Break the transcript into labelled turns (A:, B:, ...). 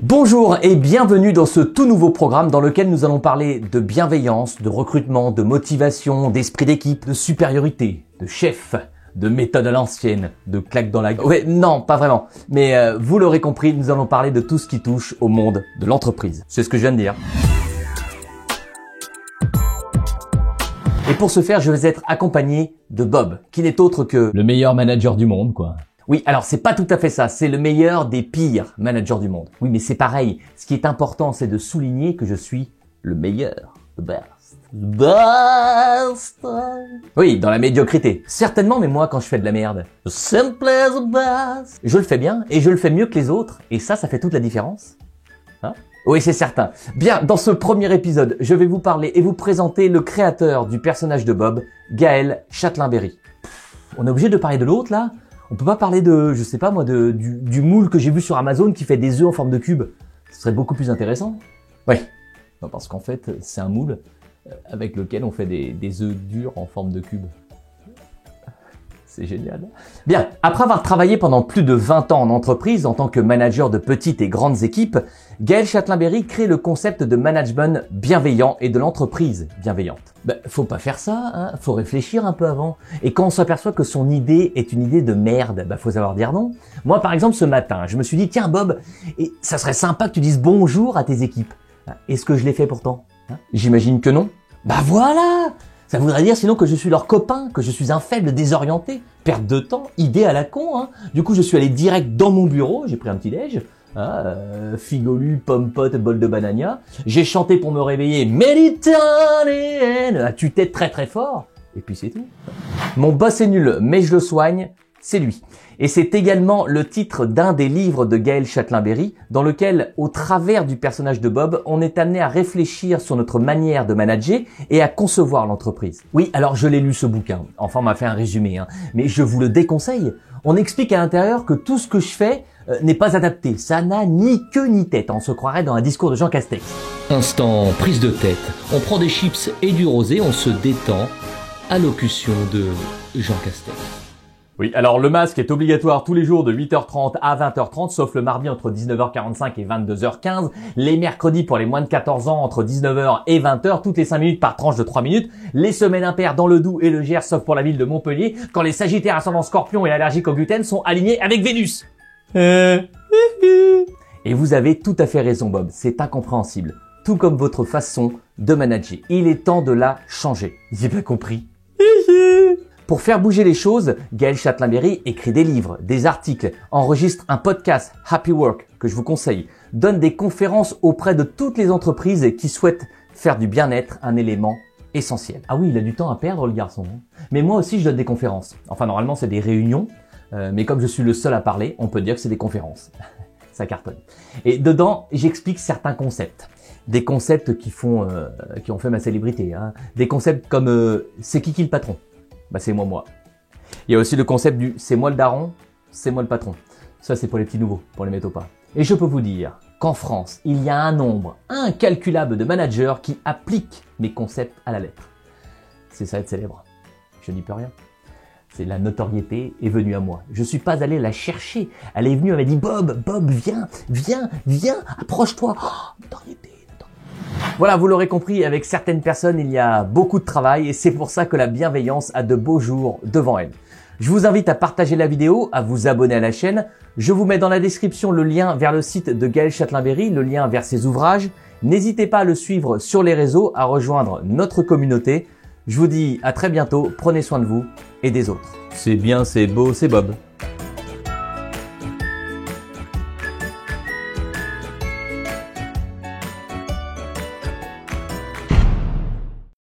A: Bonjour et bienvenue dans ce tout nouveau programme dans lequel nous allons parler de bienveillance, de recrutement, de motivation, d'esprit d'équipe, de supériorité, de chef, de méthode à l'ancienne, de claque dans la gueule. Ouais, non, pas vraiment. Mais vous l'aurez compris, nous allons parler de tout ce qui touche au monde de l'entreprise. C'est ce que je viens de dire. Et pour ce faire, je vais être accompagné de Bob, qui n'est autre que le meilleur manager du monde, quoi. Oui, alors c'est pas tout à fait ça, c'est le meilleur des pires managers du monde. Oui, mais c'est pareil, ce qui est important, c'est de souligner que je suis le meilleur, the best. Best. Oui, dans la médiocrité. Certainement, mais moi, quand je fais de la merde, simple as the best. Je le fais bien, et je le fais mieux que les autres, et ça fait toute la différence. Hein? Oui, c'est certain. Bien, dans ce premier épisode, je vais vous parler et vous présenter le créateur du personnage de Bob, Gaël Châtelain-Berry. On est obligé de parler de l'autre, là? On peut pas parler de, je sais pas moi, du moule que j'ai vu sur Amazon qui fait des œufs en forme de cube. Ce serait beaucoup plus intéressant. Oui. Non, parce qu'en fait, c'est un moule avec lequel on fait des œufs durs en forme de cube. C'est génial. Bien, après avoir travaillé pendant plus de 20 ans en entreprise en tant que manager de petites et grandes équipes, Gaël Châtelain-Berry crée le concept de management bienveillant et de l'entreprise bienveillante. Faut pas faire ça, hein. Faut réfléchir un peu avant. Et quand on s'aperçoit que son idée est une idée de merde, faut savoir dire non. Moi, par exemple, ce matin, je me suis dit, tiens Bob, et ça serait sympa que tu dises bonjour à tes équipes. Est-ce que je l'ai fait pourtant? J'imagine que non. Voilà! Ça voudrait dire sinon que je suis leur copain, que je suis un faible désorienté. Perte de temps, idée à la con, hein. Du coup, je suis allé direct dans mon bureau, j'ai pris un petit déj, figolu, pomme pote, bol de banania. J'ai chanté pour me réveiller Méditerranéenne à tue-tête très très fort. Et puis c'est tout. Mon boss est nul, mais je le soigne, c'est lui. Et c'est également le titre d'un des livres de Gaël Châtelain-Berry, dans lequel, au travers du personnage de Bob, on est amené à réfléchir sur notre manière de manager et à concevoir l'entreprise. Oui, alors je l'ai lu ce bouquin, enfin on m'a fait un résumé, mais je vous le déconseille. On explique à l'intérieur que tout ce que je fais n'est pas adapté, ça n'a ni queue ni tête, on se croirait dans un discours de Jean Castex.
B: Instant prise de tête, on prend des chips et du rosé, on se détend, allocution de Jean Castex.
A: Oui, alors le masque est obligatoire tous les jours de 8h30 à 20h30, sauf le mardi entre 19h45 et 22h15, les mercredis pour les moins de 14 ans entre 19h et 20h, toutes les 5 minutes par tranche de 3 minutes, les semaines impaires dans le Doubs et le Gers, sauf pour la ville de Montpellier, quand les Sagittaires ascendant Scorpion et allergiques au gluten sont alignés avec Vénus. Et vous avez tout à fait raison Bob, c'est incompréhensible, tout comme votre façon de manager. Il est temps de la changer. J'ai pas compris. Pour faire bouger les choses, Gaël Châtelain-Berry écrit des livres, des articles, enregistre un podcast Happy Work que je vous conseille, donne des conférences auprès de toutes les entreprises qui souhaitent faire du bien-être un élément essentiel. Ah oui, il a du temps à perdre le garçon. Mais moi aussi je donne des conférences. Enfin normalement c'est des réunions, mais comme je suis le seul à parler, on peut dire que c'est des conférences. Ça cartonne. Et dedans, j'explique certains concepts. Des concepts qui ont fait ma célébrité. Des concepts comme c'est qui le patron? C'est moi. Il y a aussi le concept du c'est moi le daron, c'est moi le patron. Ça c'est pour les petits nouveaux, pour les mettre au pas. Et je peux vous dire qu'en France, il y a un nombre incalculable de managers qui appliquent mes concepts à la lettre. C'est ça être célèbre. Je n'y peux rien. C'est la notoriété est venue à moi. Je suis pas allé la chercher. Elle est venue, elle m'a dit Bob, viens, approche-toi. Oh, notoriété. Voilà, vous l'aurez compris, avec certaines personnes, il y a beaucoup de travail et c'est pour ça que la bienveillance a de beaux jours devant elle. Je vous invite à partager la vidéo, à vous abonner à la chaîne. Je vous mets dans la description le lien vers le site de Gaël Châtelain-Berry, le lien vers ses ouvrages. N'hésitez pas à le suivre sur les réseaux, à rejoindre notre communauté. Je vous dis à très bientôt, prenez soin de vous et des autres. C'est bien, c'est beau, c'est Bob.